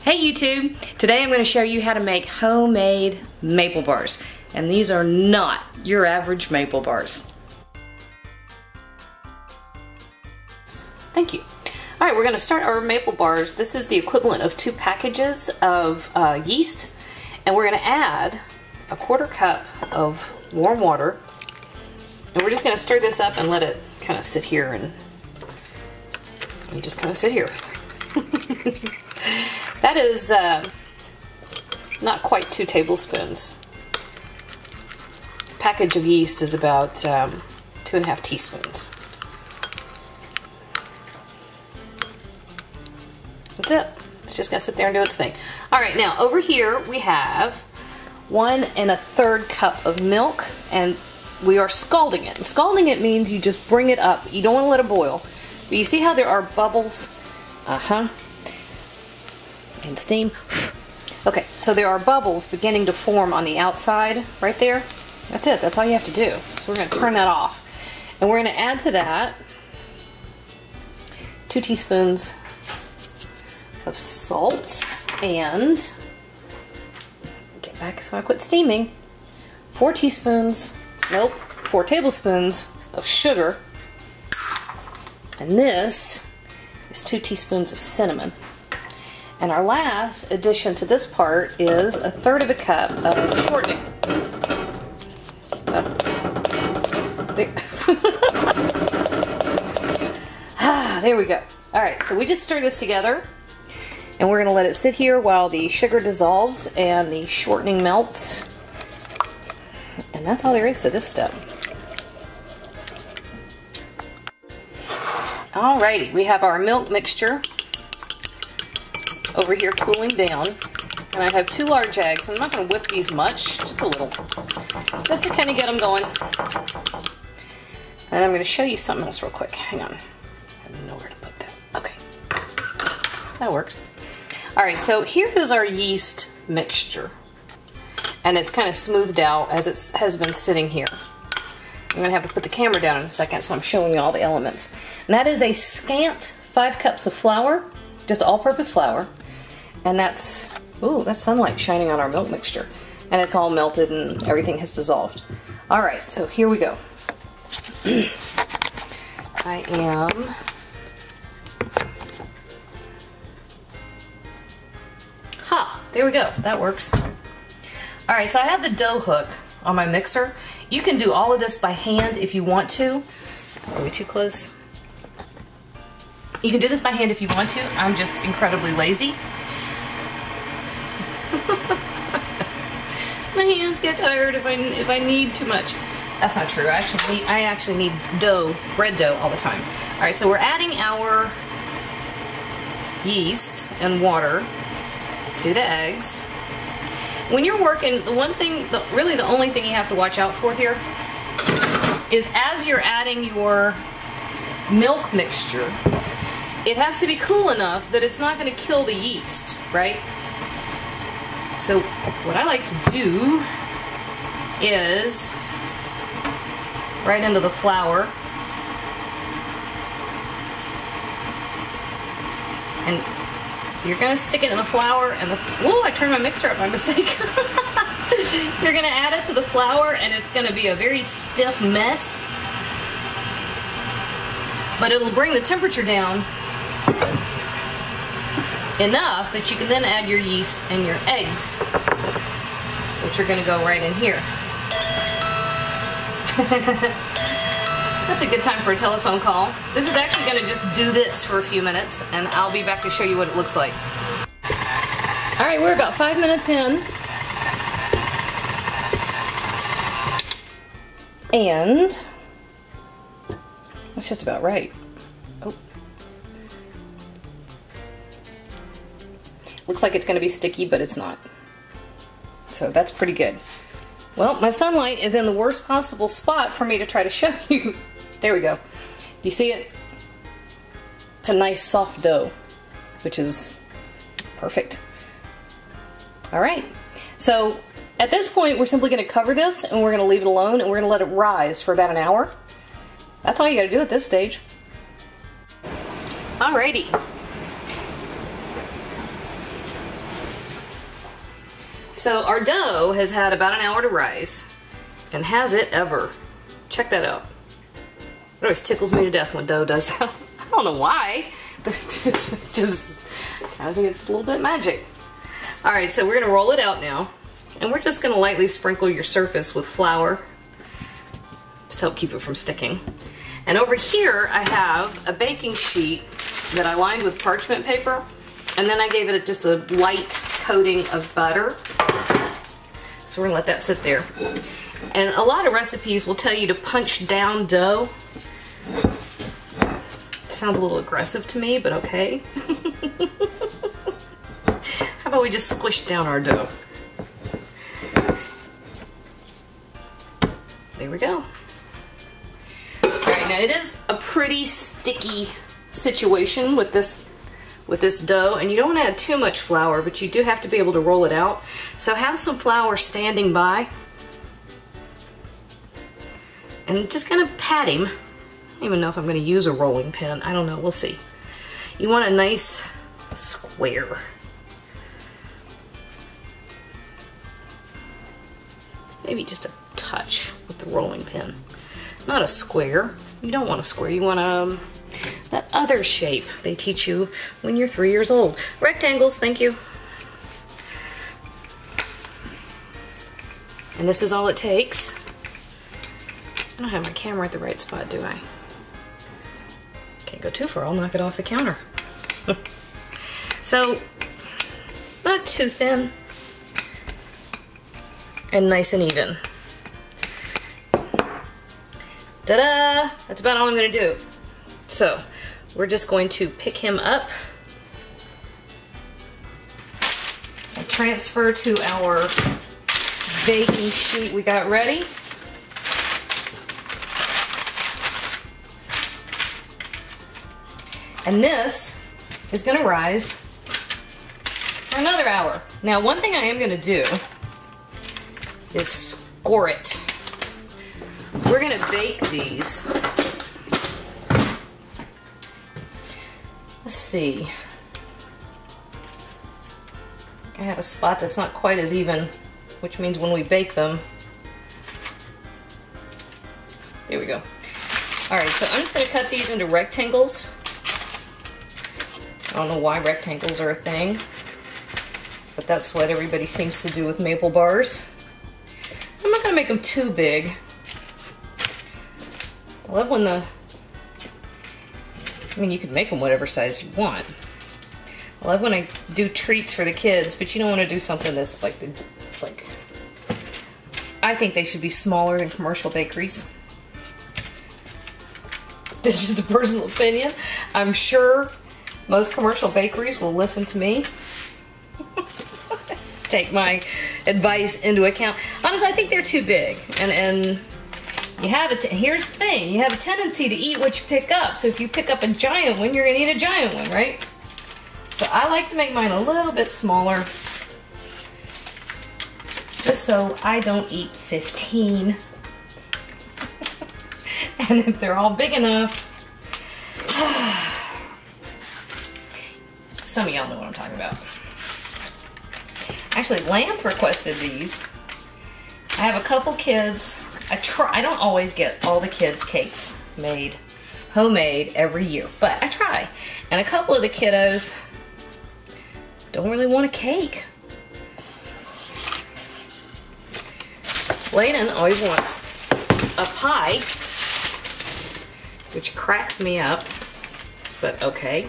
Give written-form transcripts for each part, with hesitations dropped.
Hey YouTube! Today I'm going to show you how to make homemade maple bars. And these are not your average maple bars. Thank you. Alright, we're going to start our maple bars. This is the equivalent of 2 packages of yeast. And we're going to add a 1/4 cup of warm water. And we're just going to stir this up and let it kind of sit here and just kind of sit here. That is not quite 2 tablespoons. A package of yeast is about 2½ teaspoons. That's it. It's just gonna sit there and do its thing. All right, now over here we have 1 1/3 cup of milk, and we are scalding it. And scalding it means you just bring it up. You don't want to let it boil. But you see how there are bubbles? And steam. Okay, so there are bubbles beginning to form on the outside right there. That's it. That's all you have to do. So we're going to turn that off. And we're going to add to that 2 teaspoons of salt and, get back so I quit steaming, 4 tablespoons of sugar. And this is 2 teaspoons of cinnamon. And our last addition to this part is 1/3 cup of shortening. There we go. Alright, so we just stir this together, and we're going to let it sit here while the sugar dissolves and the shortening melts. And that's all there is to this step. Alrighty, we have our milk mixture over here cooling down, and I have 2 large eggs. I'm not going to whip these much, just a little, just to kind of get them going. And I'm going to show you something else real quick. Hang on, I don't know where to put that. Okay, that works. All right, so here is our yeast mixture, and it's kind of smoothed out as it has been sitting here. I'm going to have to put the camera down in a second, so I'm showing you all the elements. And that is a scant 5 cups of flour, just all-purpose flour. And that's, ooh, that's sunlight shining on our milk mixture. And it's all melted and everything has dissolved. All right, so here we go. I am there we go, that works. All right, so I have the dough hook on my mixer. You can do all of this by hand if you want to. Are we too close? You can do this by hand if you want to. I'm just incredibly lazy. My hands get tired if I knead too much. That's not true. I actually need dough, bread dough, all the time. All right, so we're adding our yeast and water to the eggs. When you're working, really the only thing you have to watch out for here is as you're adding your milk mixture, it has to be cool enough that it's not going to kill the yeast, right? So what I like to do is right into the flour, and you're going to stick it in the flour and whoa, I turned my mixer up by mistake. You're going to add it to the flour, and it's going to be a very stiff mess, but it'll bring the temperature down enough that you can then add your yeast and your eggs, which are going to go right in here. That's a good time for a telephone call. This is actually going to just do this for a few minutes, and I'll be back to show you what it looks like. Alright, we're about 5 minutes in. And that's just about right. Oh. Looks like it's going to be sticky, but it's not. So that's pretty good. Well, my sunlight is in the worst possible spot for me to try to show you. There we go. Do you see it? It's a nice soft dough, which is perfect. All right. So at this point, we're simply going to cover this, and we're going to leave it alone, and we're going to let it rise for about an hour. That's all you got to do at this stage. Alrighty. So our dough has had about an hour to rise. And has it ever? Check that out. It always tickles me to death when dough does that. I don't know why, but it's just, I think it's a little bit magic. All right, so we're gonna roll it out now. And we're just gonna lightly sprinkle your surface with flour just to help keep it from sticking. And over here, I have a baking sheet that I lined with parchment paper. And then I gave it just a light coating of butter. So we're gonna let that sit there. And a lot of recipes will tell you to punch down dough. It sounds a little aggressive to me, but okay. How about we just squish down our dough? There we go. All right, now it is a pretty sticky situation with this dough, and you don't want to add too much flour, but you do have to be able to roll it out. So have some flour standing by. And just gonna pat him. I don't even know if I'm gonna use a rolling pin. I don't know, we'll see. You want a nice square. Maybe just a touch with the rolling pin. Not a square. You don't want a square. You want that other shape they teach you when you're 3 years old. Rectangles, thank you. And this is all it takes. I don't have my camera at the right spot, do I? Can't go too far, I'll knock it off the counter. So, not too thin. And nice and even. Ta-da! That's about all I'm gonna do. So, we're just going to pick him up and transfer to our baking sheet we got ready. And this is gonna rise for another hour. Now, one thing I am gonna do is score it. We're gonna bake these. Let's see. I have a spot that's not quite as even, which means when we bake them, here we go. All right, so I'm just gonna cut these into rectangles. I don't know why rectangles are a thing, but that's what everybody seems to do with maple bars. I'm not gonna make them too big. I love when I mean, you can make them whatever size you want. I love when I do treats for the kids, but you don't want to do something that's like I think they should be smaller than commercial bakeries. This is just a personal opinion. I'm sure most commercial bakeries will listen to me. Take my advice into account. Honestly, I think they're too big. And you have here's the thing, you have a tendency to eat what you pick up. So if you pick up a giant one, you're gonna eat a giant one, right? So I like to make mine a little bit smaller, just so I don't eat 15. And if they're all big enough, some of y'all know what I'm talking about. Actually, Lance requested these. I have a couple kids. I don't always get all the kids' cakes made homemade every year, but I try. And a couple of the kiddos don't really want a cake. Layden always wants a pie, which cracks me up, but okay.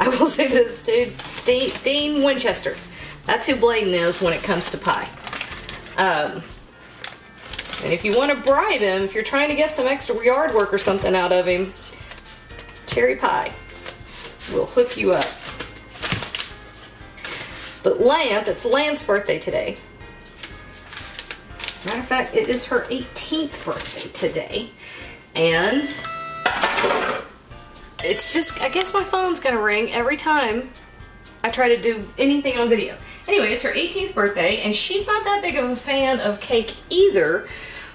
I will say this, dude, Dean Winchester, that's who Bladen is when it comes to pie. And if you want to bribe him, if you're trying to get some extra yard work or something out of him, cherry pie will hook you up. But Lance, it's Lance's birthday today. Matter of fact, it is her 18th birthday today. And it's just, I guess my phone's gonna ring every time I try to do anything on video. Anyway, it's her 18th birthday, and she's not that big of a fan of cake either,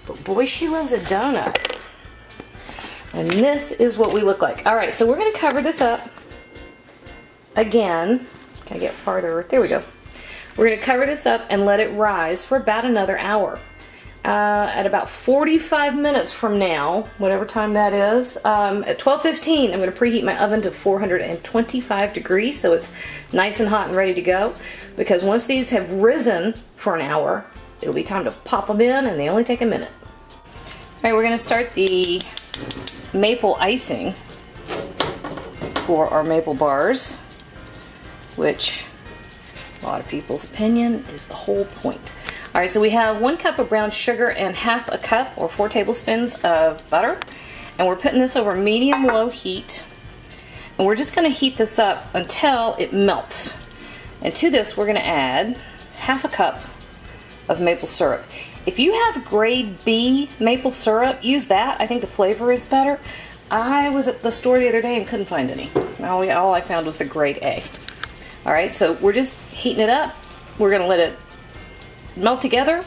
but boy, she loves a donut. And this is what we look like. All right, so we're gonna cover this up again, Can I get farther? There we go. We're going to cover this up and let it rise for about another hour. At about 45 minutes from now, whatever time that is, at 12:15, I'm going to preheat my oven to 425 degrees so it's nice and hot and ready to go. Because once these have risen for an hour, it'll be time to pop them in, and they only take a minute. Alright, we're going to start the maple icing for our maple bars, which a lot of people's opinion is the whole point. Alright, so we have 1 cup of brown sugar and half a cup or 4 tablespoons of butter. And we're putting this over medium-low heat. And we're just going to heat this up until it melts. And to this we're going to add half a cup of maple syrup. If you have grade B maple syrup, use that. I think the flavor is better. I was at the store the other day and couldn't find any. All I found was the grade A. Alright, so we're just heating it up. We're going to let it melt together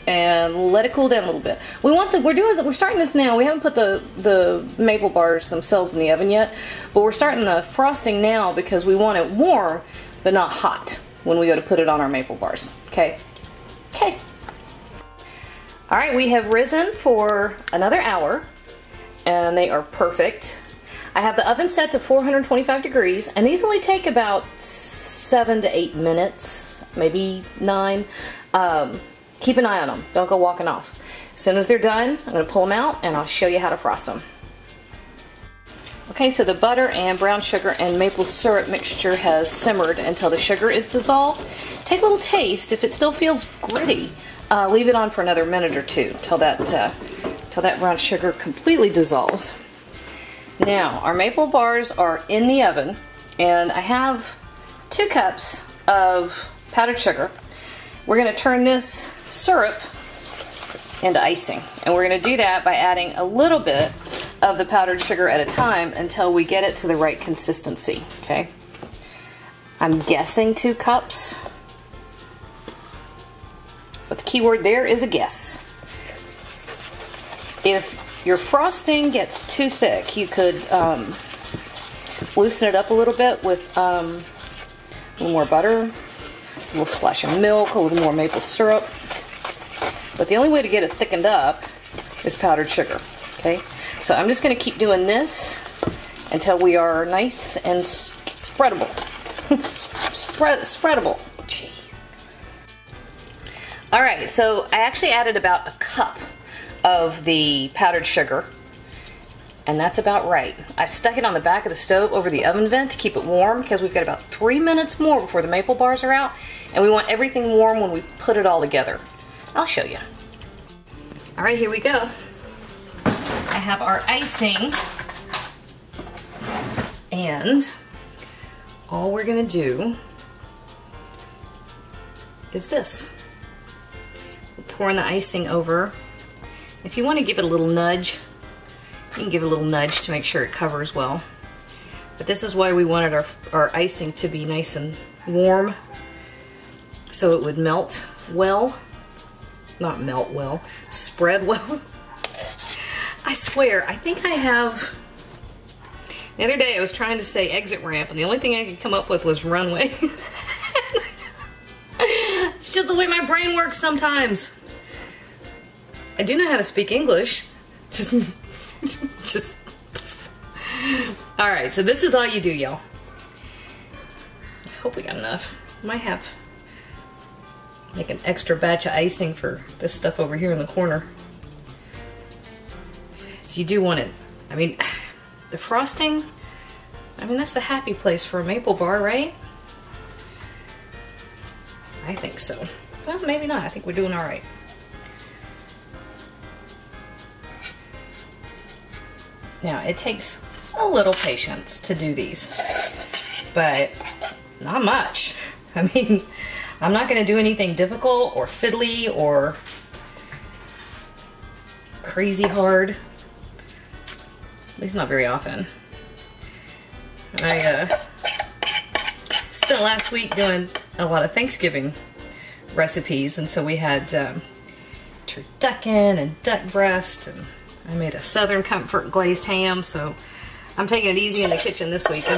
and let it cool down a little bit. We're starting this now. We haven't put the maple bars themselves in the oven yet, but we're starting the frosting now because we want it warm but not hot when we go to put it on our maple bars. Okay? Okay. Alright, we have risen for another hour and they are perfect. I have the oven set to 425 degrees and these only take about 7 to 8 minutes, maybe 9. Keep an eye on them. Don't go walking off. As soon as they're done, I'm going to pull them out and I'll show you how to frost them. Okay, so the butter and brown sugar and maple syrup mixture has simmered until the sugar is dissolved. Take a little taste. If it still feels gritty, leave it on for another minute or two till that brown sugar completely dissolves. Now, our maple bars are in the oven and I have 2 cups of powdered sugar. We're going to turn this syrup into icing. And we're going to do that by adding a little bit of the powdered sugar at a time until we get it to the right consistency. Okay? I'm guessing 2 cups. But the key word there is a guess. If your frosting gets too thick, you could loosen it up a little bit with a little more butter, a little splash of milk, a little more maple syrup. But the only way to get it thickened up is powdered sugar. Okay, so I'm just going to keep doing this until we are nice and spreadable. Spreadable. Gee. All right, so I actually added about a cup of the powdered sugar. And that's about right. I stuck it on the back of the stove over the oven vent to keep it warm because we've got about 3 minutes more before the maple bars are out. And we want everything warm when we put it all together. I'll show you. All right, here we go. I have our icing. And all we're gonna do is this. We're pouring the icing over. If you want to give it a little nudge, you can give it a little nudge to make sure it covers well. But this is why we wanted our icing to be nice and warm so it would melt well. Not melt well, spread well. I swear, I think I have... The other day I was trying to say exit ramp and the only thing I could come up with was runway. It's just the way my brain works sometimes. I do know how to speak English. Just Alright, so this is all you do, y'all. I hope we got enough. Might have make an extra batch of icing for this stuff over here in the corner. So you do want it. I mean, the frosting, I mean, that's the happy place for a maple bar, right? I think so. Well, maybe not. I think we're doing alright. Now, it takes a little patience to do these, but not much. I mean, I'm not going to do anything difficult or fiddly or crazy hard. At least not very often. I spent last week doing a lot of Thanksgiving recipes, and so we had turducken and duck breast, and I made a Southern Comfort glazed ham, so I'm taking it easy in the kitchen this week.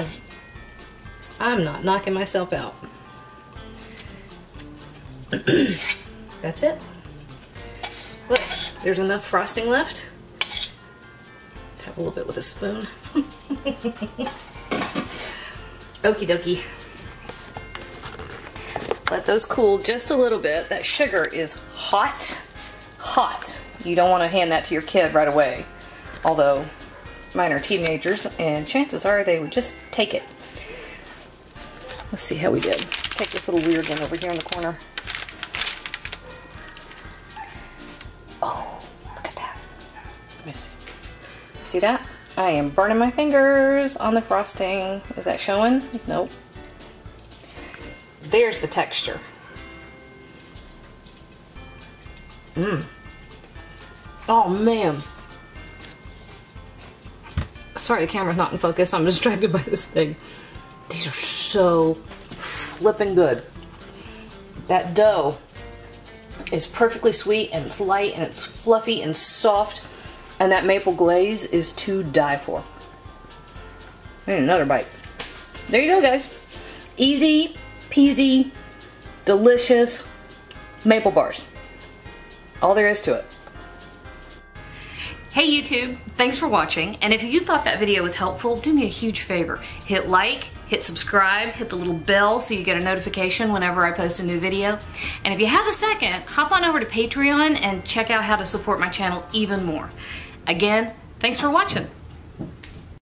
I'm not knocking myself out. That's it. Look, there's enough frosting left. Have a little bit with a spoon. Okie dokie. Let those cool just a little bit. That sugar is hot, hot. You don't want to hand that to your kid right away. Although mine are teenagers and chances are they would just take it. Let's see how we did. Let's take this little weird one over here in the corner. Oh, look at that. Let me see. See that? I am burning my fingers on the frosting. Is that showing? Nope. There's the texture. Mmm. Oh man. Sorry the camera's not in focus. I'm distracted by this thing. These are so flippin' good. That dough is perfectly sweet and it's light and it's fluffy and soft. And that maple glaze is to die for. I need another bite. There you go, guys. Easy peasy, delicious maple bars. All there is to it. Hey YouTube, thanks for watching. And if you thought that video was helpful, do me a huge favor. Hit like, hit subscribe, hit the little bell so you get a notification whenever I post a new video. And if you have a second, hop on over to Patreon and check out how to support my channel even more. Again, thanks for watching.